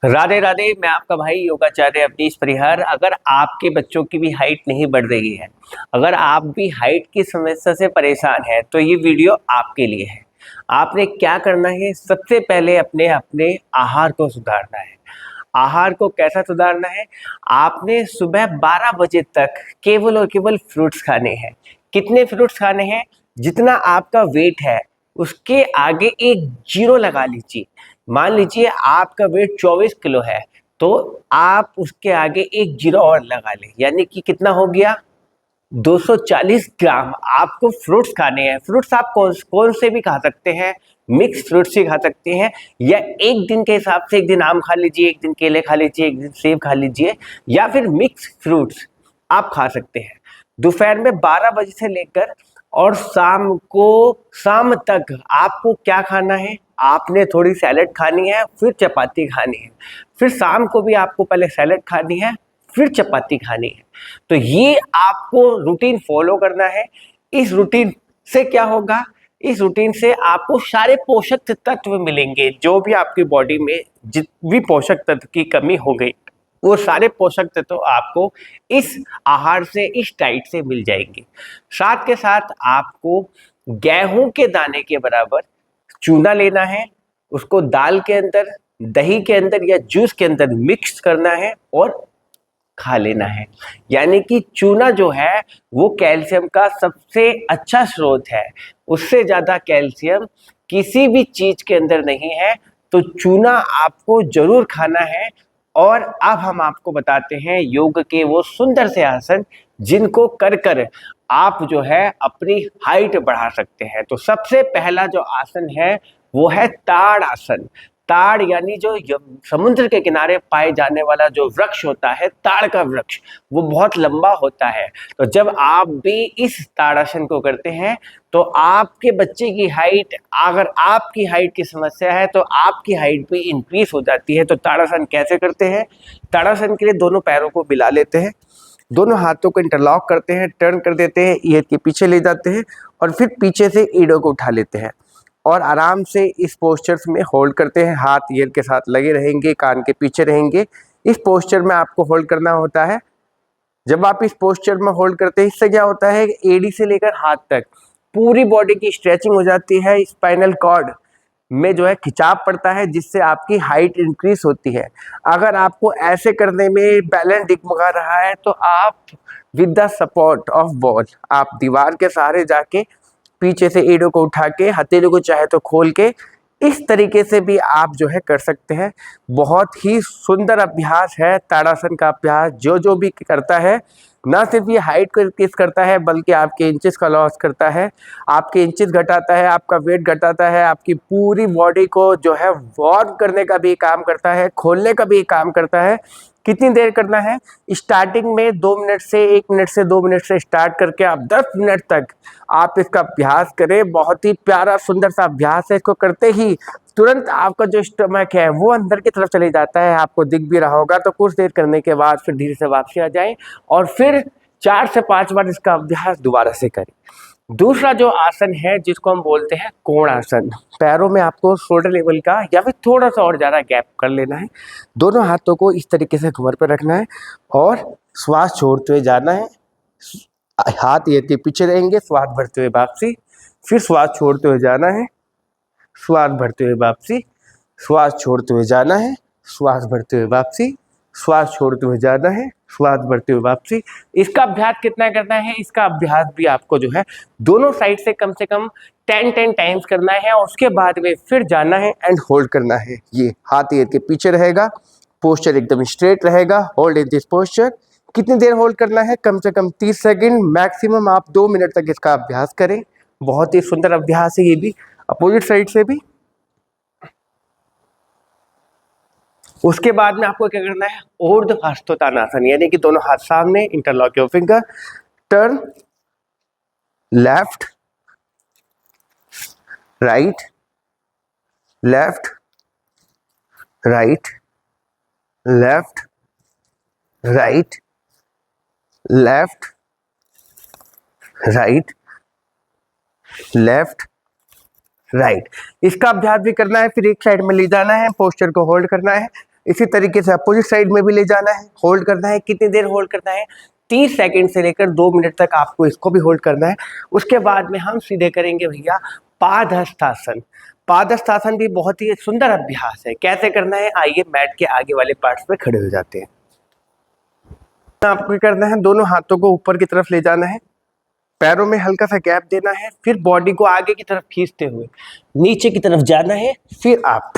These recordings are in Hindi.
राधे राधे। मैं आपका भाई योगाचार्य अवनीश परिहार। अगर आपके बच्चों की भी हाइट नहीं बढ़ रही है, अगर आप भी हाइट की समस्या से परेशान हैं, तो ये वीडियो आपके लिए है। आपने क्या करना है, सबसे पहले अपने अपने आहार को सुधारना है। आहार को कैसा सुधारना है? आपने सुबह 12 बजे तक केवल और केवल फ्रूट्स खाने हैं। कितने फ्रूट्स खाने हैं? जितना आपका वेट है उसके आगे एक जीरो लगा लीजिए। मान लीजिए आपका वेट 24 किलो है, तो आप उसके आगे एक जीरो और लगा लें, यानी कि कितना हो गया? 240 ग्राम आपको फ्रूट्स खाने हैं। फ्रूट्स आप कौन कौन से भी खा सकते हैं, मिक्स फ्रूट्स ही खा सकते हैं, या एक दिन के हिसाब से एक दिन आम खा लीजिए, एक दिन केले खा लीजिए, एक दिन सेब खा लीजिए, या फिर मिक्स फ्रूट्स आप खा सकते हैं। दोपहर में 12 बजे से लेकर और शाम तक आपको क्या खाना है? आपने थोड़ी सैलेड खानी है, फिर चपाती खानी है, फिर शाम को भी आपको पहले सैलेड खानी है, फिर चपाती खानी है। तो ये आपको रूटीन फॉलो करना है। इस रूटीन से क्या होगा? इस रूटीन से आपको सारे पोषक तत्व मिलेंगे। जो भी आपकी बॉडी में जित भी पोषक तत्व की कमी हो गई, वो सारे पोषक तत्व आपको इस आहार से, इस डाइट से मिल जाएंगे। साथ के साथ आपको गेहूं के दाने के बराबर चूना लेना है, उसको दाल के अंदर, दही के अंदर या जूस के अंदर मिक्स करना है और खा लेना है। यानी कि चूना जो है वो कैल्शियम का सबसे अच्छा स्रोत है। उससे ज़्यादा कैल्शियम किसी भी चीज के अंदर नहीं है। तो चूना आपको जरूर खाना है। और अब हम आपको बताते हैं योग के वो सुंदर से आसन, जिनको कर कर आप जो है अपनी हाइट बढ़ा सकते हैं। तो सबसे पहला जो आसन है वो है ताड़ आसन। ताड़ यानी जो समुद्र के किनारे पाए जाने वाला जो वृक्ष होता है, ताड़ का वृक्ष, वो बहुत लंबा होता है। तो जब आप भी इस ताड़ासन को करते हैं तो आपके बच्चे की हाइट, अगर आपकी हाइट की समस्या है तो आपकी हाइट भी इंक्रीज हो जाती है। तो ताड़ासन कैसे करते हैं? ताड़ासन के लिए दोनों पैरों को मिला लेते हैं, दोनों हाथों को इंटरलॉक करते हैं, टर्न कर देते हैं, ईयर के पीछे ले जाते हैं और फिर पीछे से ईडों को उठा लेते हैं और आराम से इस पोस्चर्स में होल्ड करते हैं। हाथ ईयर के साथ लगे रहेंगे, कान के पीछे रहेंगे। इस पोस्चर में आपको होल्ड करना होता है। जब आप इस पोस्चर में होल्ड करते हैं, इससे क्या होता है, एडी से लेकर हाथ तक पूरी बॉडी की स्ट्रेचिंग हो जाती है। स्पाइनल कॉर्ड में जो है खिंचाव पड़ता है, जिससे आपकी हाइट इंक्रीज होती है। अगर आपको ऐसे करने में बैलेंस डगमगा रहा है तो आप with the support of wall, आप दीवार के सहारे जाके पीछे से एड़ों को उठा के, हथेली को चाहे तो खोल के, इस तरीके से भी आप जो है कर सकते हैं। बहुत ही सुंदर अभ्यास है ताड़ासन का अभ्यास। जो भी करता है, ना सिर्फ ये हाइट को इंक्रीज करता है बल्कि आपके इंचेस का लॉस करता है, आपके इंचेस घटाता है, आपका वेट घटाता है, आपकी पूरी बॉडी को जो है वार्म करने का भी काम करता है, खोलने का भी काम करता है। कितनी देर करना है? स्टार्टिंग में 2 मिनट से 1 मिनट से 2 मिनट से स्टार्ट करके आप 10 मिनट तक आप इसका अभ्यास करें। बहुत ही प्यारा सुंदर सा अभ्यास है। इसको करते ही तुरंत आपका जो स्टमक है वो अंदर की तरफ चले जाता है, आपको दिख भी रहा होगा। तो कुछ देर करने के बाद फिर धीरे से वापसी आ जाए और फिर 4 से 5 बार इसका अभ्यास दोबारा से करें। दूसरा जो आसन है जिसको हम बोलते हैं कोण आसन, पैरों में आपको शोल्डर लेवल का या फिर थोड़ा सा और ज़्यादा गैप कर लेना है। दोनों हाथों को इस तरीके से कमर पर रखना है और श्वास छोड़ते हुए जाना है। हाथ ये के पीछे रहेंगे, श्वास भरते हुए वापसी, फिर श्वास छोड़ते हुए जाना है, श्वास भरते हुए वापसी, श्वास छोड़ते हुए जाना है, श्वास भरते हुए वापसी, श्वास छोड़ते हुए जाना है, श्वास भरते हुए वापसी। इसका अभ्यास कितना करना है? इसका अभ्यास भी आपको जो है दोनों साइड से कम 10 टाइम्स करना है और उसके बाद में फिर जाना है एंड होल्ड करना है। ये हाथ ईयर के पीछे रहेगा, पोस्चर एकदम स्ट्रेट रहेगा। Hold in this posture. कितनी देर होल्ड करना है? कम से कम 30 सेकंड, मैक्सिमम आप 2 मिनट तक इसका अभ्यास करें। बहुत ही सुंदर अभ्यास है ये भी। अपोजिट साइड से भी। उसके बाद में आपको क्या करना है? ऊर्ध्व हस्तोत्तानासन, यानी कि दोनों हाथ सामने, interlock your finger, turn left right, left right, left right, left right, left right. इसका अभ्यास भी करना है। फिर एक साइड में ले जाना है, पोस्चर को होल्ड करना है, इसी तरीके से अपोजिट साइड में भी ले जाना है, होल्ड करना है। कितनी देर होल्ड करना है? 30 सेकंड से लेकर 2 मिनट तक आपको इसको भी होल्ड करना है। उसके बाद में हम सीधे करेंगे भैया पादहस्तासन। पादहस्तासन भी बहुत ही सुंदर अभ्यास है। कैसे करना है, आइए मैट के आगे वाले पार्ट्स पे खड़े हो जाते हैं। आपको करना है, दोनों हाथों को ऊपर की तरफ ले जाना है, पैरों में हल्का सा गैप देना है, फिर बॉडी को आगे की तरफ खींचते हुए नीचे की तरफ जाना है, फिर आप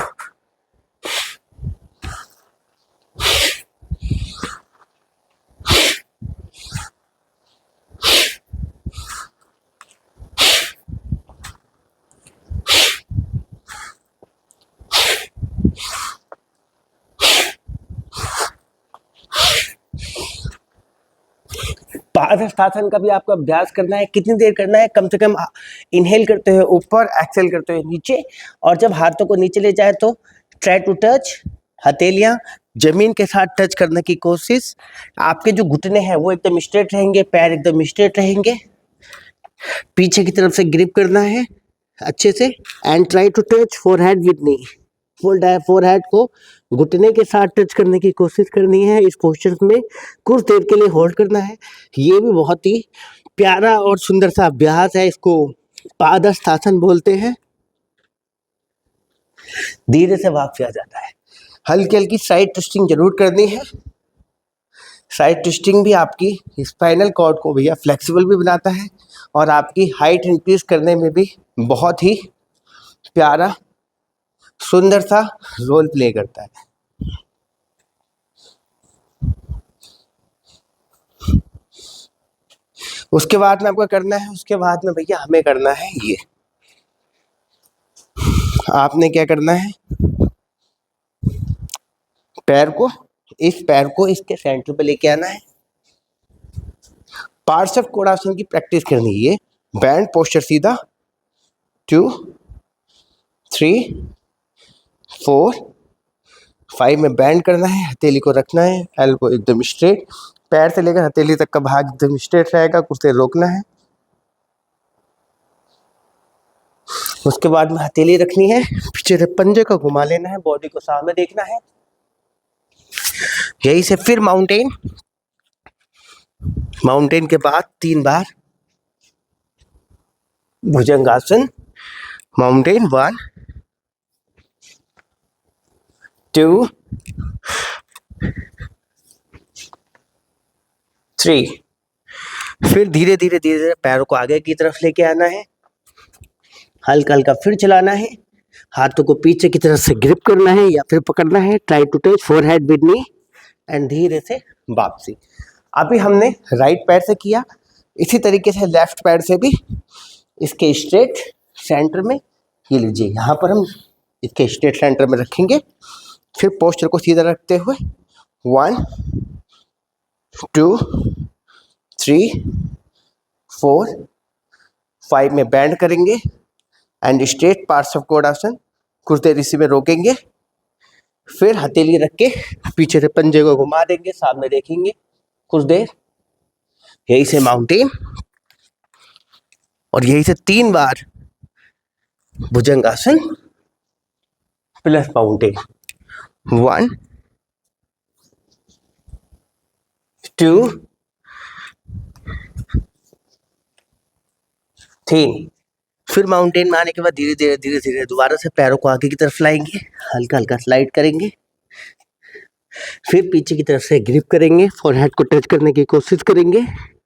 पादहस्तासन का भी आपको अभ्यास करना है। कितनी देर करना है? कम से कम इनहेल करते हुए ऊपर, एक्सेल करते हुए नीचे, और जब हाथों को नीचे ले जाए तो ट्राई टू टच, हथेलियां जमीन के साथ टच करने की कोशिश। आपके जो घुटने हैं वो एकदम स्ट्रेट रहेंगे, पैर एकदम स्ट्रेट रहेंगे। पीछे की तरफ से ग्रिप करना है अच्छे से, and try to touch forehead with knee. Forehead को घुटने के साथ टच करने की कोशिश करनी है। इस पोस्चर में कुछ देर के लिए होल्ड करना है। ये भी बहुत ही प्यारा और सुंदर सा अभ्यास है, इसको पादहस्तासन बोलते हैं। धीरे से वापस आ जाता है। हल्की हल्की साइड ट्विस्टिंग जरूर करनी है। साइड ट्विस्टिंग भी आपकी स्पाइनल कॉर्ड को भैया फ्लेक्सिबल भी बनाता है और आपकी हाइट इंक्रीज करने में भी बहुत ही प्यारा सुंदर सा रोल प्ले करता है। उसके बाद में आपको करना है, उसके बाद में भैया हमें करना है ये। आपने क्या करना है, इस पैर को इसके सेंटर पे लेके आना है। पार्श्व कोणासन की प्रैक्टिस करनी है। ये बैंड पोस्चर सीधा, 2 3 4 5 में बैंड करना है, हथेली को रखना है, एल्बो एकदम स्ट्रेट, पैर से लेकर हथेली तक का भाग एकदम स्ट्रेट रहेगा, कुछ देर रोकना है। उसके बाद में हथेली रखनी है, पीछे से पंजे को घुमा लेना है, बॉडी को सामने देखना है। यही से फिर माउंटेन के बाद 3 बार भुजंगासन। माउंटेन 1 2 3। फिर धीरे धीरे पैरों को आगे की तरफ लेके आना है, हल्का हल्का फिर चलाना है, हाथों को पीछे की तरफ से ग्रिप करना है या फिर पकड़ना है। Try to touch forehead with knee and धीरे से वापसी। अभी हमने राइट पैर से किया, इसी तरीके से लेफ्ट पैर से भी इसके स्ट्रेट सेंटर में, ये लीजिए यहाँ पर हम इसके स्ट्रेट सेंटर में रखेंगे। फिर पोस्चर को सीधा रखते हुए 1 2 3 4 5 में बैंड करेंगे एंड स्ट्रेट पार्श्व कोणासन। कुछ देर इसी में रोकेंगे, फिर हथेली रख के पीछे से पंजे को घुमा देंगे, सामने देखेंगे कुछ देर। यही से माउंटेन, और यही से 3 बार भुजंगासन प्लस माउंटेन। 1 2 3। फिर माउंटेन में आने के बाद धीरे धीरे दोबारा से पैरों को आगे की तरफ लाएंगे, हल्का हल्का स्लाइड करेंगे, फिर पीछे की तरफ से ग्रिप करेंगे, फोरहेड को टच करने की कोशिश करेंगे,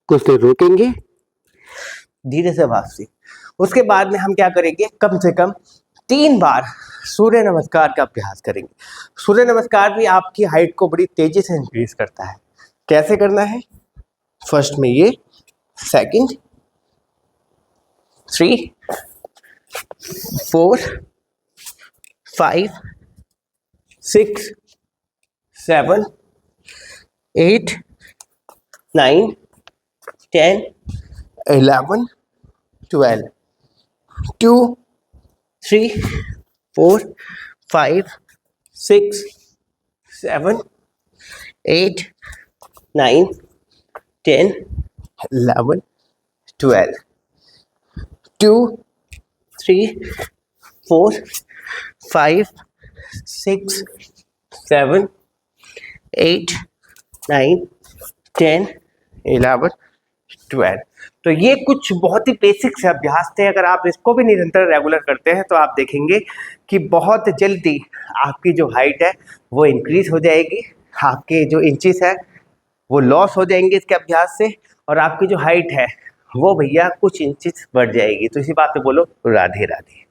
कुछ देर रोकेंगे, धीरे से वापसी। उसके बाद में हम क्या करेंगे, कम से कम 3 बार सूर्य नमस्कार का अभ्यास करेंगे। सूर्य नमस्कार भी आपकी हाइट को बड़ी तेजी से इंक्रीज करता है। कैसे करना है, फर्स्ट में ये, सेकंड 3 4 5 6 7 8 9 10 11 12 2 3 4 5 6 7 8 9 10 11 12 2 3 4 5 6 7 8 9 10 11 12। तो ये कुछ बहुत ही बेसिक से अभ्यास थे। अगर आप इसको भी निरंतर रेगुलर करते हैं तो आप देखेंगे कि बहुत जल्दी आपकी जो हाइट है वो इंक्रीज हो जाएगी, आपके जो इंचेस है वो लॉस हो जाएंगे इसके अभ्यास से, और आपकी जो हाइट है वो भैया कुछ इंचेस बढ़ जाएगी। तो इसी बात पे बोलो राधे राधे।